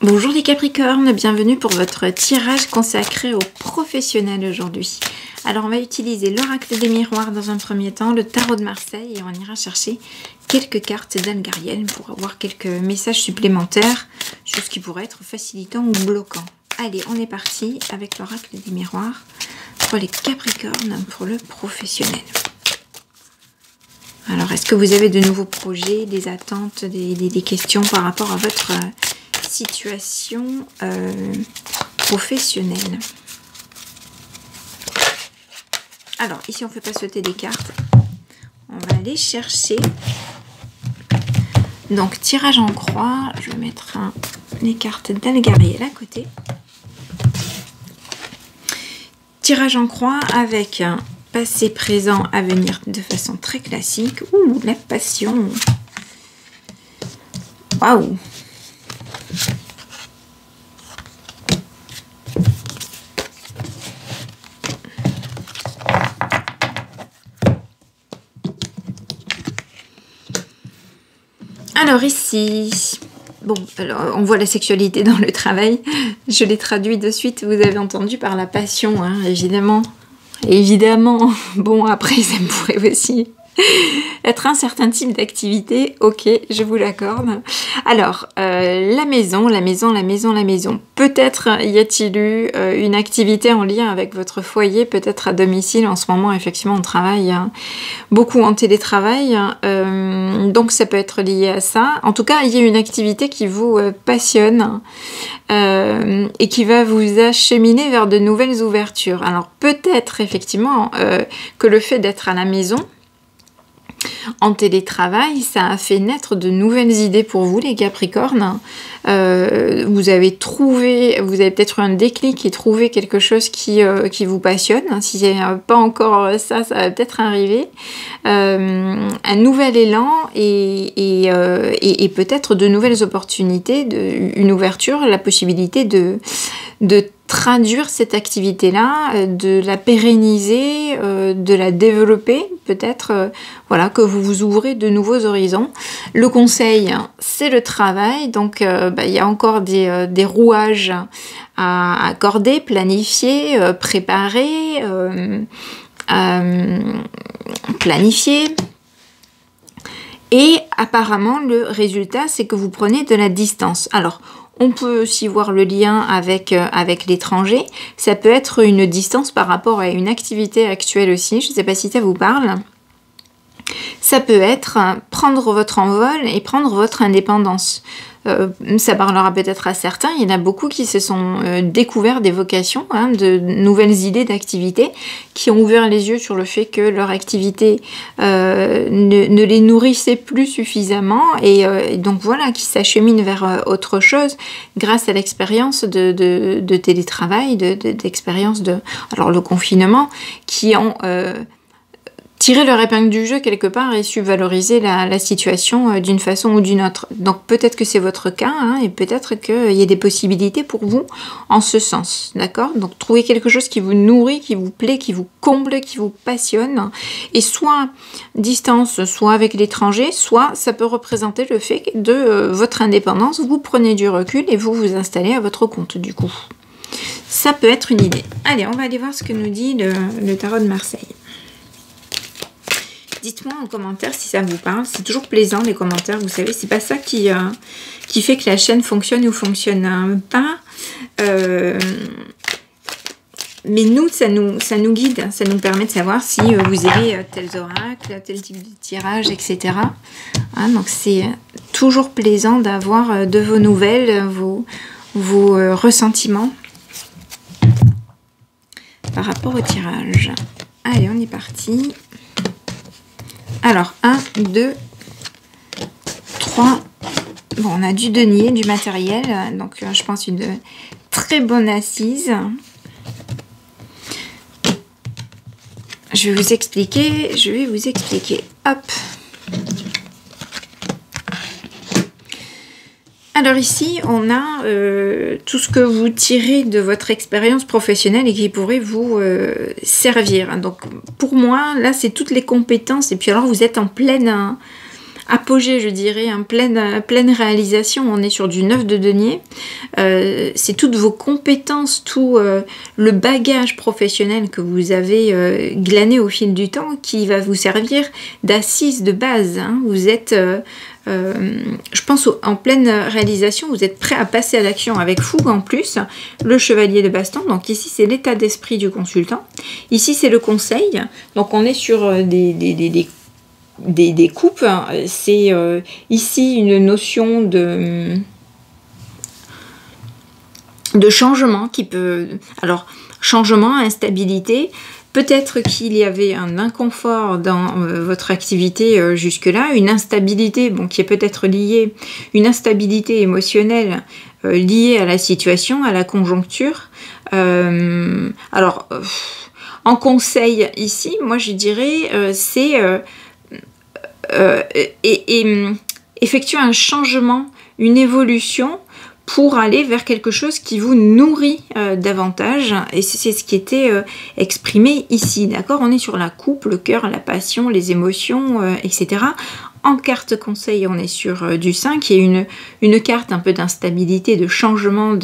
Bonjour les Capricornes, bienvenue pour votre tirage consacré aux professionnels aujourd'hui. Alors on va utiliser l'oracle des miroirs dans un premier temps, le tarot de Marseille et on ira chercher quelques cartes d'Algarienne pour avoir quelques messages supplémentaires sur ce qui pourrait être facilitant ou bloquant. Allez, on est parti avec l'oracle des miroirs pour les Capricornes pour le professionnel. Alors est-ce que vous avez de nouveaux projets, des attentes, des questions par rapport à votre situation professionnelle? Alors ici on ne fait pas sauter des cartes, on va aller chercher. Donc tirage en croix, je vais mettre les cartes d'Algarienne à côté. Tirage en croix avec un passé, présent, avenir de façon très classique. Ouh, la passion. Waouh. Alors ici, bon, alors on voit la sexualité dans le travail. Je l'ai traduit de suite, vous avez entendu, par la passion, hein, évidemment. Évidemment. Bon, après, ça pourrait aussi être un certain type d'activité. Ok, je vous l'accorde. Alors, la maison. Peut-être y a-t-il eu une activité en lien avec votre foyer, peut-être à domicile. En ce moment, effectivement, on travaille beaucoup en télétravail. Donc, ça peut être lié à ça. En tout cas, il y a une activité qui vous passionne et qui va vous acheminer vers de nouvelles ouvertures. Alors, peut-être, effectivement, que le fait d'être à la maison, en télétravail, ça a fait naître de nouvelles idées pour vous, les Capricornes. Vous avez peut-être eu un déclic et trouvé quelque chose qui vous passionne. Si c'est pas encore ça, ça va peut-être arriver. Un nouvel élan et peut-être de nouvelles opportunités, une ouverture, la possibilité de traduire cette activité-là, de la pérenniser, de la développer, peut-être, voilà, que vous vous ouvrez de nouveaux horizons. Le conseil, c'est le travail, donc il y a encore des rouages à accorder, planifier, préparer, planifier. Et apparemment, le résultat, c'est que vous prenez de la distance. Alors, on peut aussi voir le lien avec l'étranger. Ça peut être une distance par rapport à une activité actuelle aussi. Je ne sais pas si ça vous parle. Ça peut être prendre votre envol et prendre votre indépendance. Ça parlera peut-être à certains. Il y en a beaucoup qui se sont découverts des vocations, hein, de nouvelles idées d'activité, qui ont ouvert les yeux sur le fait que leur activité ne les nourrissait plus suffisamment et donc voilà, qui s'acheminent vers autre chose grâce à l'expérience de télétravail, d'expérience de alors le confinement, qui ont tirer leur épingle du jeu quelque part et su valoriser la situation d'une façon ou d'une autre. Donc peut-être que c'est votre cas, hein, et peut-être qu'il y a des possibilités pour vous en ce sens, d'accord? Donc trouvez quelque chose qui vous nourrit, qui vous plaît, qui vous comble, qui vous passionne, et soit distance, soit avec l'étranger, soit ça peut représenter le fait de votre indépendance, vous prenez du recul et vous vous installez à votre compte du coup. Ça peut être une idée. Allez, on va aller voir ce que nous dit le tarot de Marseille. Dites-moi en commentaire si ça vous parle. C'est toujours plaisant les commentaires, vous savez. C'est pas ça qui fait que la chaîne fonctionne ou fonctionne pas. Mais nous, ça nous guide. Ça nous permet de savoir si vous avez tels oracles, tel type de tirage, etc. Hein, donc c'est toujours plaisant d'avoir de vos nouvelles, vos ressentiments par rapport au tirage. Allez, on est parti. Alors, 1, 2, 3. Bon, on a du denier, du matériel. Donc, je pense une très bonne assise. Je vais vous expliquer. Hop. Alors ici, on a tout ce que vous tirez de votre expérience professionnelle et qui pourrait vous servir. Donc pour moi, là, c'est toutes les compétences. Et puis alors, vous êtes en pleine apogée, je dirais, en pleine réalisation. On est sur du 9 de denier. C'est toutes vos compétences, tout le bagage professionnel que vous avez glané au fil du temps qui va vous servir d'assise, de base. Hein. Vous êtes, je pense, en pleine réalisation, vous êtes prêt à passer à l'action avec fougue en plus. Le chevalier de baston, donc ici c'est l'état d'esprit du consultant. Ici c'est le conseil, donc on est sur des coupes. C'est ici une notion de changement qui peut... Alors, changement, instabilité... Peut-être qu'il y avait un inconfort dans votre activité jusque-là, une instabilité qui est peut-être liée, une instabilité émotionnelle liée à la situation, à la conjoncture. Alors, en conseil ici, moi je dirais, c'est effectuer un changement, une évolution pour aller vers quelque chose qui vous nourrit davantage. Et c'est ce qui était exprimé ici, d'accord? On est sur la coupe, le cœur, la passion, les émotions, etc. En carte conseil, on est sur du 5, qui est une carte un peu d'instabilité, de changement,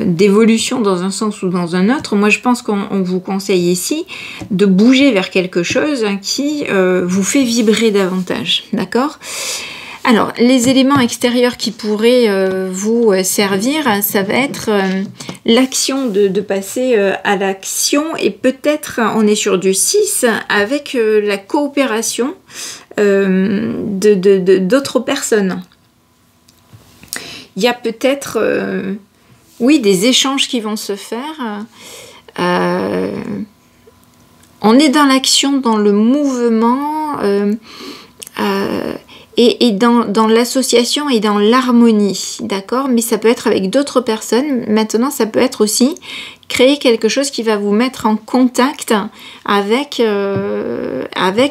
d'évolution dans un sens ou dans un autre. Moi, je pense qu'on vous conseille ici de bouger vers quelque chose qui vous fait vibrer davantage, d'accord? Alors, les éléments extérieurs qui pourraient vous servir, ça va être l'action de passer à l'action, et peut-être on est sur du 6 avec la coopération d'autres personnes. Il y a peut-être, oui, des échanges qui vont se faire. On est dans l'action, dans le mouvement, et dans l'association et dans l'harmonie, d'accord? Mais ça peut être avec d'autres personnes. Maintenant, ça peut être aussi créer quelque chose qui va vous mettre en contact avec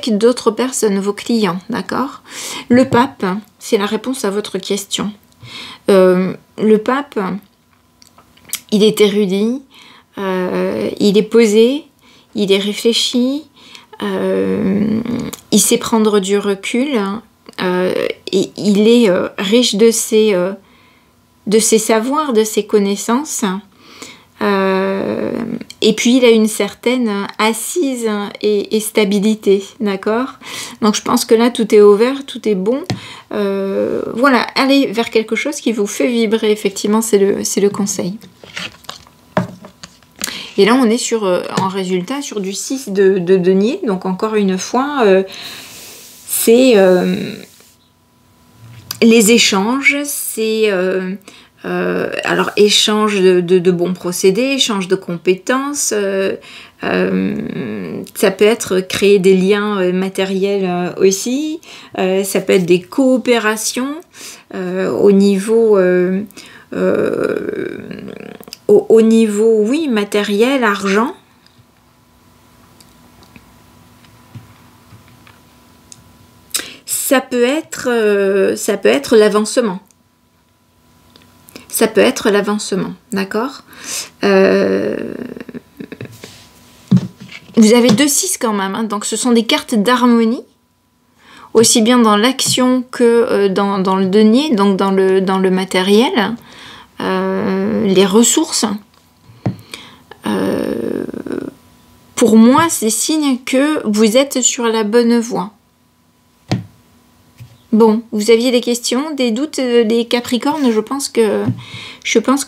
d'autres personnes, vos clients, d'accord? Le pape, c'est la réponse à votre question. Le pape, il est érudit, il est posé, il est réfléchi, il sait prendre du recul, et il est riche de ses savoirs, de ses connaissances, et puis il a une certaine assise et stabilité, d'accord? Donc je pense que là tout est ouvert, tout est bon. Voilà, allez vers quelque chose qui vous fait vibrer, effectivement, c'est le conseil. Et là on est en résultat sur du 6 de denier, donc encore une fois... c'est les échanges, c'est alors échange de bons procédés, échange de compétences, ça peut être créer des liens matériels aussi, ça peut être des coopérations au niveau oui, matériel, argent. Ça peut être l'avancement. Ça peut être l'avancement, d'accord? Vous avez 2-6 quand même, hein, donc ce sont des cartes d'harmonie, aussi bien dans l'action que dans le denier, donc dans le matériel, les ressources. Pour moi, c'est signe que vous êtes sur la bonne voie. Bon, vous aviez des questions, des doutes, des Capricornes, je pense que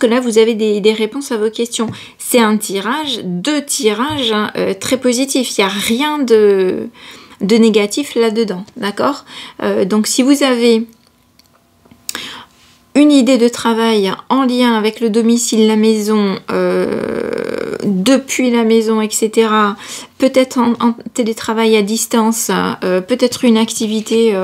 là, vous avez des réponses à vos questions. C'est un tirage, 2 tirages très positifs. Il n'y a rien de négatif là-dedans, d'accord? Donc, si vous avez une idée de travail en lien avec le domicile, la maison, depuis la maison, etc., peut-être en télétravail à distance, peut-être une activité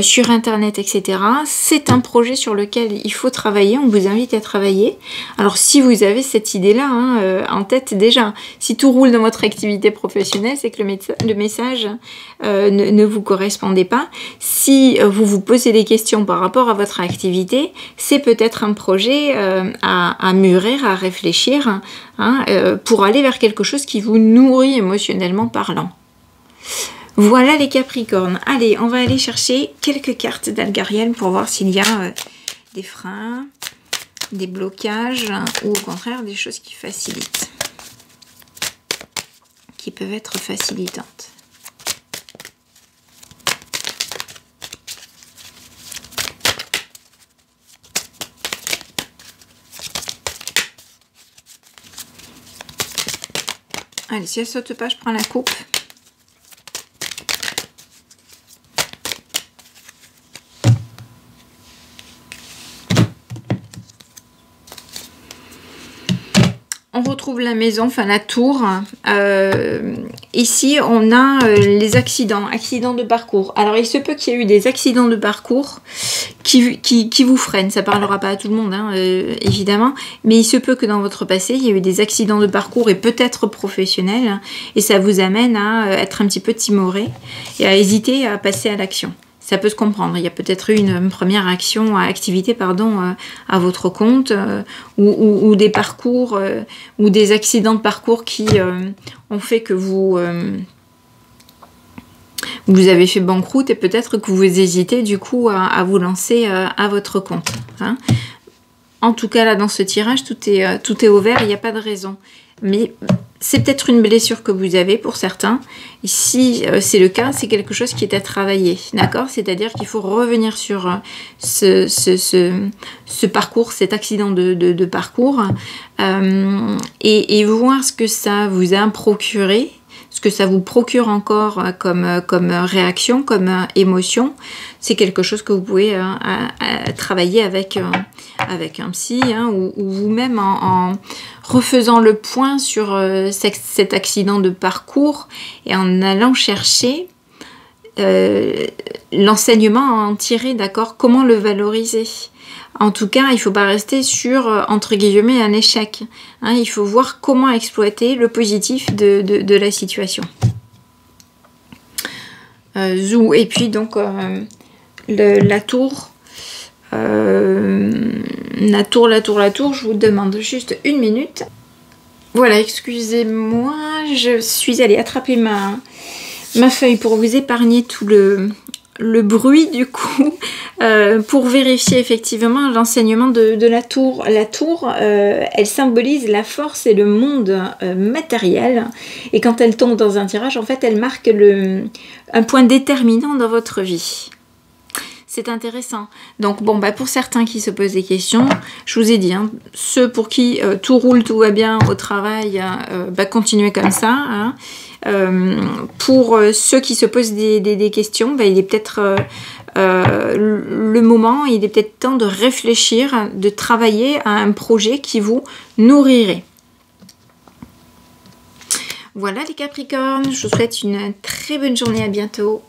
sur Internet, etc. C'est un projet sur lequel il faut travailler, on vous invite à travailler. Alors si vous avez cette idée-là en tête déjà, si tout roule dans votre activité professionnelle, c'est que le message ne vous correspondait pas. Si vous vous posez des questions par rapport à votre activité, c'est peut-être un projet à mûrir, à réfléchir, pour aller vers quelque chose qui vous nourrit émotionnellement parlant. Voilà les Capricornes. Allez, on va aller chercher quelques cartes d'Algarienne pour voir s'il y a des freins, des blocages ou au contraire des choses qui facilitent, qui peuvent être facilitantes. Allez, si elle saute pas, je prends la coupe. On retrouve la maison, enfin la tour. Ici, on a les accidents de parcours. Alors, il se peut qu'il y ait eu des accidents de parcours qui vous freinent. Ça ne parlera pas à tout le monde, hein, évidemment. Mais il se peut que dans votre passé, il y ait eu des accidents de parcours et peut-être professionnels. Et ça vous amène à être un petit peu timoré et à hésiter à passer à l'action. Ça peut se comprendre. Il y a peut-être eu une première activité à votre compte ou des parcours ou des accidents de parcours qui ont fait que vous avez fait banqueroute et peut-être que vous hésitez du coup à vous lancer à votre compte. Hein. En tout cas, là, dans ce tirage, tout est au vert, il n'y a pas de raison. Mais c'est peut-être une blessure que vous avez pour certains. Et si c'est le cas, c'est quelque chose qui est à travailler. D'accord? C'est-à-dire qu'il faut revenir sur ce parcours, cet accident de parcours, et voir ce que ça vous a procuré, ce que ça vous procure encore comme réaction, comme émotion. C'est quelque chose que vous pouvez travailler avec un psy, hein, ou vous-même en refaisant le point sur cet accident de parcours et en allant chercher l'enseignement à en tirer, d'accord, comment le valoriser. En tout cas, il ne faut pas rester sur, entre guillemets, un échec. Hein, il faut voir comment exploiter le positif de la situation. Et puis, donc, la tour. La tour, je vous demande juste une minute. Voilà, excusez-moi, je suis allée attraper ma feuille pour vous épargner tout le bruit du coup, pour vérifier effectivement l'enseignement de la tour. La tour, elle symbolise la force et le monde matériel, et quand elle tombe dans un tirage, en fait, elle marque un point déterminant dans votre vie. C'est intéressant. Donc bon, pour certains qui se posent des questions, je vous ai dit, hein, ceux pour qui tout roule, tout va bien au travail, continuez comme ça. Hein. Pour ceux qui se posent des questions, il est peut-être le moment, il est peut-être temps de réfléchir, de travailler à un projet qui vous nourrirait. Voilà les Capricornes, je vous souhaite une très bonne journée, à bientôt.